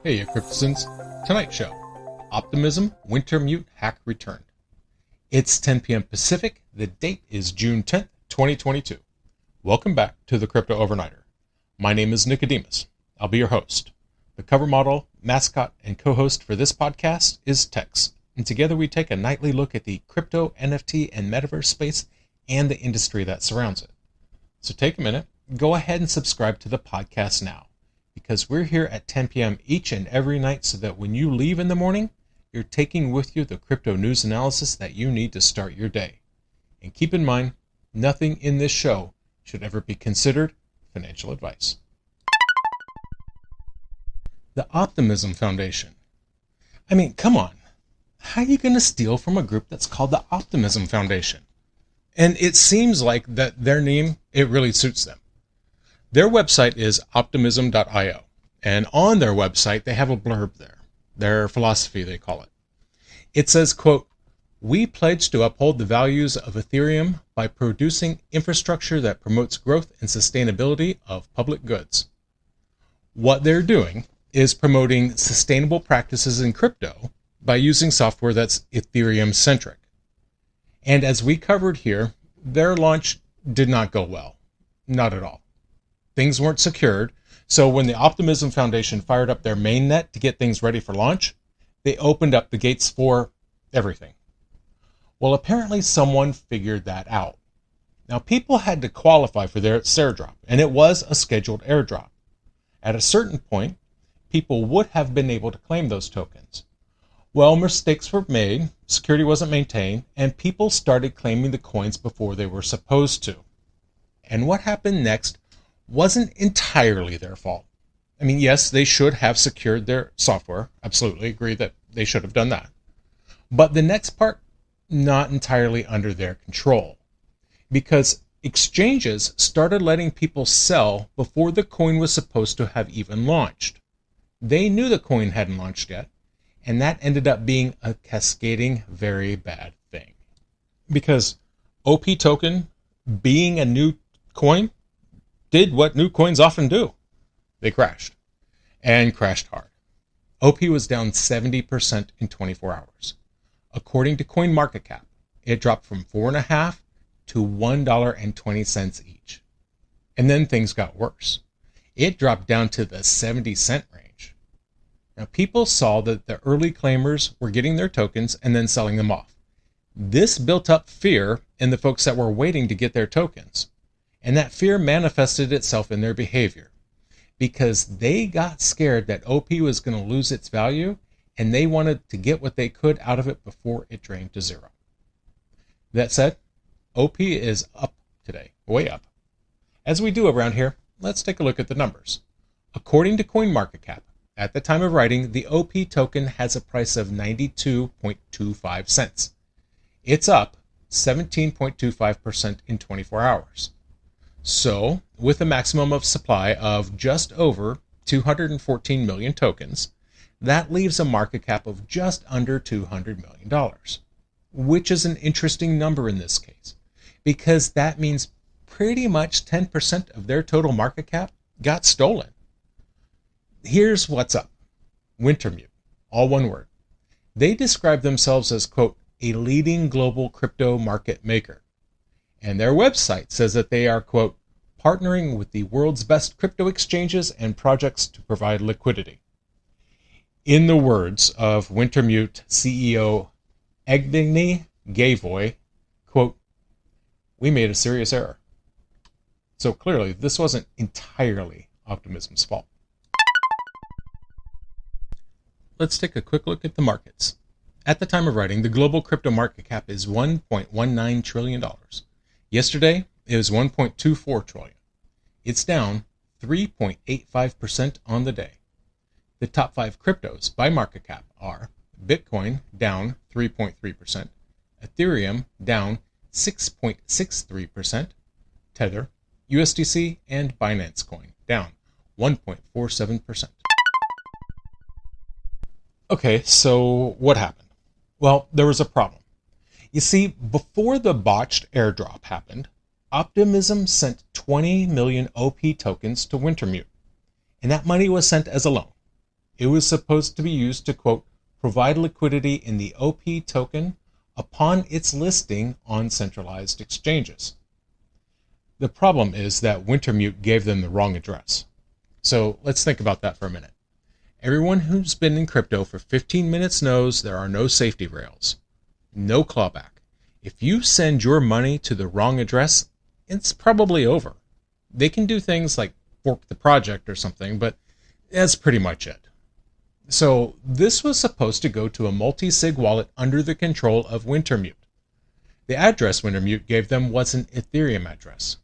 Heya Cryptozens, tonight's show, Optimism Wintermute hack returned. It's 10 p.m. Pacific, the date is June 10th, 2022. Welcome back to the Crypto Overnighter. My name is Nicodemus. I'll be your host. The cover model, mascot, and co-host for this podcast is Tex, and together we take a nightly look at the crypto, NFT, and metaverse space and the industry that surrounds it. So take a minute, go ahead and subscribe to the podcast now, because we're here at 10 p.m. each and every night so that when you leave in the morning, you're taking with you the crypto news analysis that you need to start your day. And keep in mind, nothing in this show should ever be considered financial advice. The Optimism Foundation. I mean, come on. How are you going to steal from a group that's called the Optimism Foundation? And it seems like that their name, it really suits them. Their website is optimism.io, and on their website, they have a blurb there, their philosophy, they call it. It says, quote, "We pledge to uphold the values of Ethereum by producing infrastructure that promotes growth and sustainability of public goods." What they're doing is promoting sustainable practices in crypto by using software that's Ethereum-centric. And as we covered here, their launch did not go well. Not at all. Things weren't secured, so when the Optimism Foundation fired up their mainnet to get things ready for launch, they opened up the gates for everything. Well, apparently someone figured that out. Now, people had to qualify for their airdrop, and it was a scheduled airdrop. At a certain point, people would have been able to claim those tokens. Well, mistakes were made, security wasn't maintained, and people started claiming the coins before they were supposed to. And what happened next wasn't entirely their fault. I mean, yes, they should have secured their software. Absolutely agree that they should have done that. But the next part, not entirely under their control. Because exchanges started letting people sell before the coin was supposed to have even launched. They knew the coin hadn't launched yet, and that ended up being a cascading, very bad thing. Because OP token, being a new coin, did what new coins often do. They crashed, and crashed hard. OP was down 70% in 24 hours. According to CoinMarketCap, it dropped from $4.50 to $1.20 each. And then things got worse. It dropped down to the 70-cent range. Now, people saw that the early claimers were getting their tokens and then selling them off. This built up fear in the folks that were waiting to get their tokens. And that fear manifested itself in their behavior because they got scared that OP was going to lose its value and they wanted to get what they could out of it before it drained to zero. That said, OP is up today, way up. As we do around here, let's take a look at the numbers. According to CoinMarketCap, at the time of writing, the OP token has a price of 92.25 cents. It's up 17.25% in 24 hours. So, with a maximum of supply of just over 214 million tokens, that leaves a market cap of just under $200 million, which is an interesting number in this case, because that means pretty much 10% of their total market cap got stolen. Here's what's up. Wintermute, all one word. They describe themselves as, quote, a leading global crypto market maker. And their website says that they are, quote, partnering with the world's best crypto exchanges and projects to provide liquidity. In the words of Wintermute CEO Evgeny Gavoy, quote, "We made a serious error." So clearly, this wasn't entirely Optimism's fault. Let's take a quick look at the markets. At the time of writing, the global crypto market cap is $1.19 trillion. Yesterday, it was $1.24 trillion. It's down 3.85% on the day. The top 5 cryptos by market cap are Bitcoin down 3.3%, Ethereum down 6.63%, Tether, USDC, and Binance Coin down 1.47%. Okay, so what happened? Well, there was a problem. You see, before the botched airdrop happened, Optimism sent 20 million OP tokens to Wintermute, and that money was sent as a loan. It was supposed to be used to, quote, provide liquidity in the OP token upon its listing on centralized exchanges. The problem is that Wintermute gave them the wrong address. So let's think about that for a minute. Everyone who's been in crypto for 15 minutes knows there are no safety rails, no clawback. If you send your money to the wrong address, it's probably over. They can do things like fork the project or something, but that's pretty much it. So this was supposed to go to a multi-sig wallet under the control of Wintermute. The address Wintermute gave them was an Ethereum address,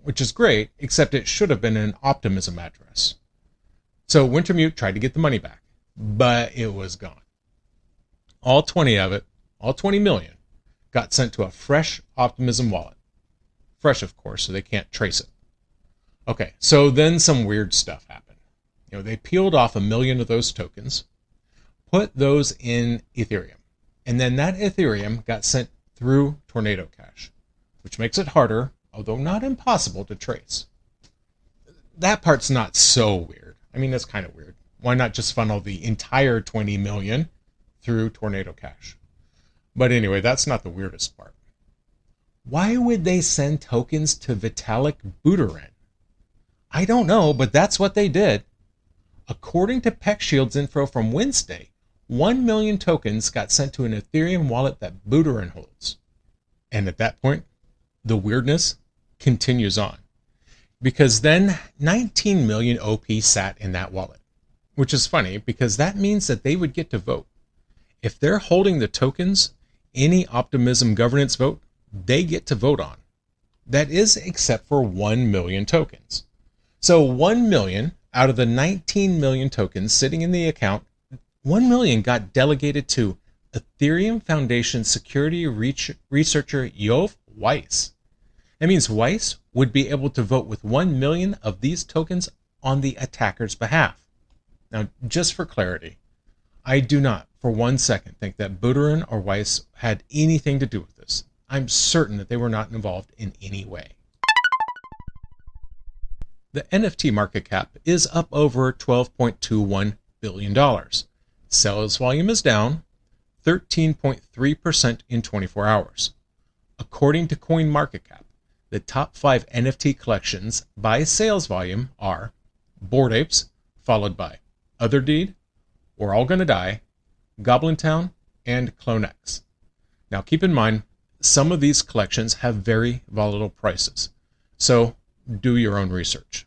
which is great, except it should have been an Optimism address. So Wintermute tried to get the money back, but it was gone. All 20 of it, all 20 million, got sent to a fresh Optimism wallet. Fresh, of course, so they can't trace it. Okay, so then some weird stuff happened. They peeled off 1 million of those tokens, put those in Ethereum, and then that Ethereum got sent through Tornado Cash, which makes it harder, although not impossible, to trace. That part's not so weird. I mean, that's kind of weird. Why not just funnel the entire 20 million through Tornado Cash? But anyway, that's not the weirdest part. Why would they send tokens to Vitalik Buterin? I don't know, but that's what they did. According to PeckShield's info from Wednesday, 1 million tokens got sent to an Ethereum wallet that Buterin holds. And at that point, the weirdness continues on. Because then 19 million OP sat in that wallet. Which is funny, because that means that they would get to vote. If they're holding the tokens, any Optimism governance vote, they get to vote on. That is except for 1 million tokens. So 1 million out of the 19 million tokens sitting in the account, 1 million got delegated to Ethereum Foundation security researcher Yov Weiss. That means Weiss would be able to vote with 1 million of these tokens on the attacker's behalf. Now, just for clarity, I do not for 1 second think that Buterin or Weiss had anything to do with this. I'm certain that they were not involved in any way. The NFT market cap is up over $12.21 billion. Sales volume is down 13.3% in 24 hours. According to CoinMarketCap, the top 5 NFT collections by sales volume are Bored Apes, followed by Other Deed, We're All Gonna Die, Goblin Town, and CloneX. Now keep in mind, some of these collections have very volatile prices, so do your own research.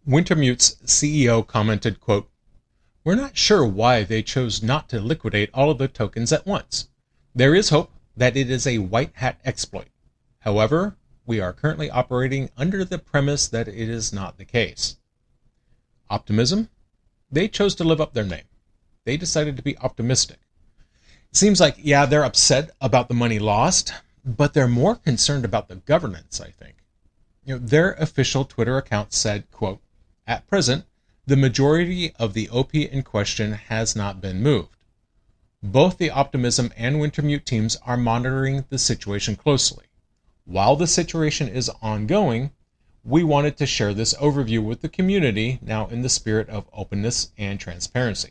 Wintermute's CEO commented, quote, "We're not sure why they chose not to liquidate all of the tokens at once. There is hope that it is a white hat exploit. However, we are currently operating under the premise that it is not the case." Optimism? They chose to live up their name. They decided to be optimistic. It seems like, yeah, they're upset about the money lost, but they're more concerned about the governance, I think. Their official Twitter account said, quote, "At present, the majority of the OP in question has not been moved. Both the Optimism and Wintermute teams are monitoring the situation closely. While the situation is ongoing, we wanted to share this overview with the community now in the spirit of openness and transparency."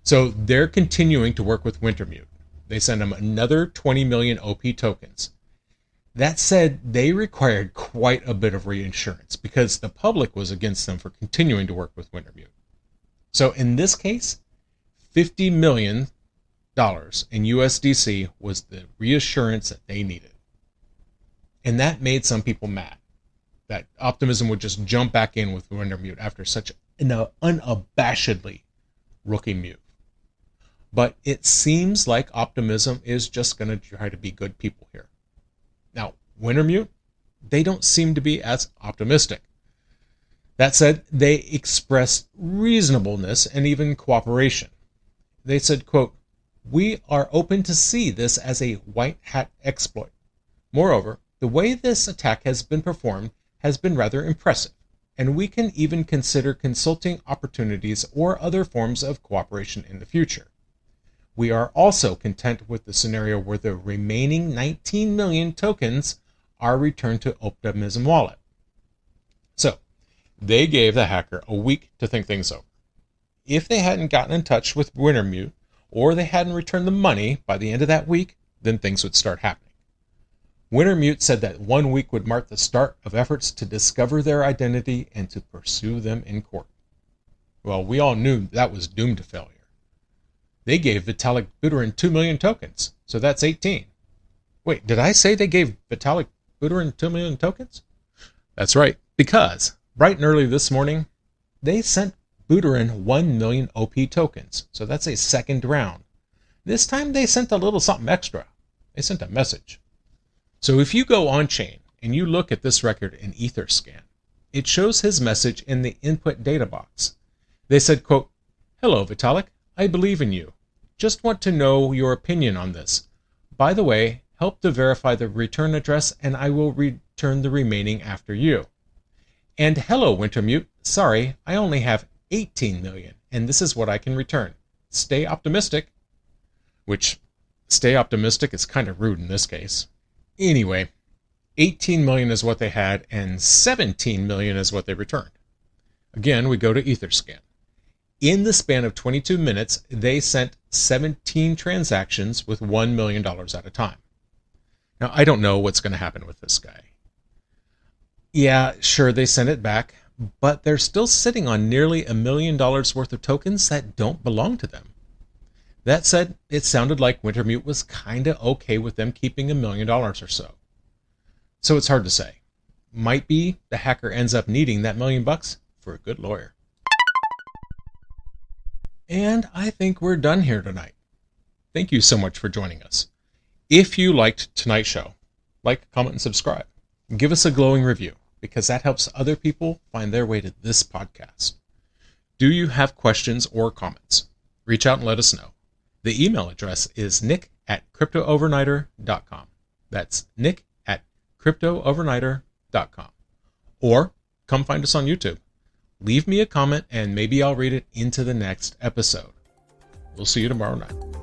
So they're continuing to work with Wintermute. They sent them another 20 million OP tokens. That said, they required quite a bit of reinsurance because the public was against them for continuing to work with Wintermute. So in this case, $50 million in USDC was the reassurance that they needed. And that made some people mad, that Optimism would just jump back in with Wintermute after such an unabashedly rookie move. But it seems like Optimism is just going to try to be good people here. Now, Wintermute, they don't seem to be as optimistic. That said, they expressed reasonableness and even cooperation. They said, quote, "We are open to see this as a white hat exploit. Moreover, the way this attack has been performed has been rather impressive, and we can even consider consulting opportunities or other forms of cooperation in the future. We are also content with the scenario where the remaining 19 million tokens are returned to Optimism wallet." So, They gave the hacker a week to think things over. If they hadn't gotten in touch with Wintermute, or they hadn't returned the money by the end of that week, then things would start happening. Wintermute said that 1 week would mark the start of efforts to discover their identity and to pursue them in court. Well, we all knew that was doomed to failure. They gave Vitalik Buterin 2 million tokens, so that's 18. Wait, did I say they gave Vitalik Buterin 2 million tokens? That's right, because bright and early this morning, they sent Buterin 1 million OP tokens, so that's a second round. This time they sent a little something extra. They sent a message. So if you go on chain and you look at this record in Etherscan, it shows his message in the input data box. They said, quote, "Hello, Vitalik. I believe in you. Just want to know your opinion on this. By the way, help to verify the return address and I will return the remaining after you. And hello, Wintermute. Sorry, I only have 18 million and this is what I can return. Stay optimistic." Which, stay optimistic is kind of rude in this case. Anyway, 18 million is what they had and 17 million is what they returned. Again, we go to Etherscan. In the span of 22 minutes, they sent 17 transactions with $1 million at a time. Now, I don't know what's going to happen with this guy. Yeah, sure, they sent it back, but they're still sitting on nearly $1 million worth of tokens that don't belong to them. That said, it sounded like Wintermute was kind of okay with them keeping $1 million or so. So it's hard to say. Might be the hacker ends up needing that $1 million for a good lawyer. And I think we're done here tonight. Thank you so much for joining us. If you liked tonight's show, like, comment, and subscribe. Give us a glowing review, because that helps other people find their way to this podcast. Do you have questions or comments? Reach out and let us know. The email address is nick@cryptoovernighter.com. That's nick@cryptoovernighter.com. Or come find us on YouTube. Leave me a comment and maybe I'll read it into the next episode. We'll see you tomorrow night.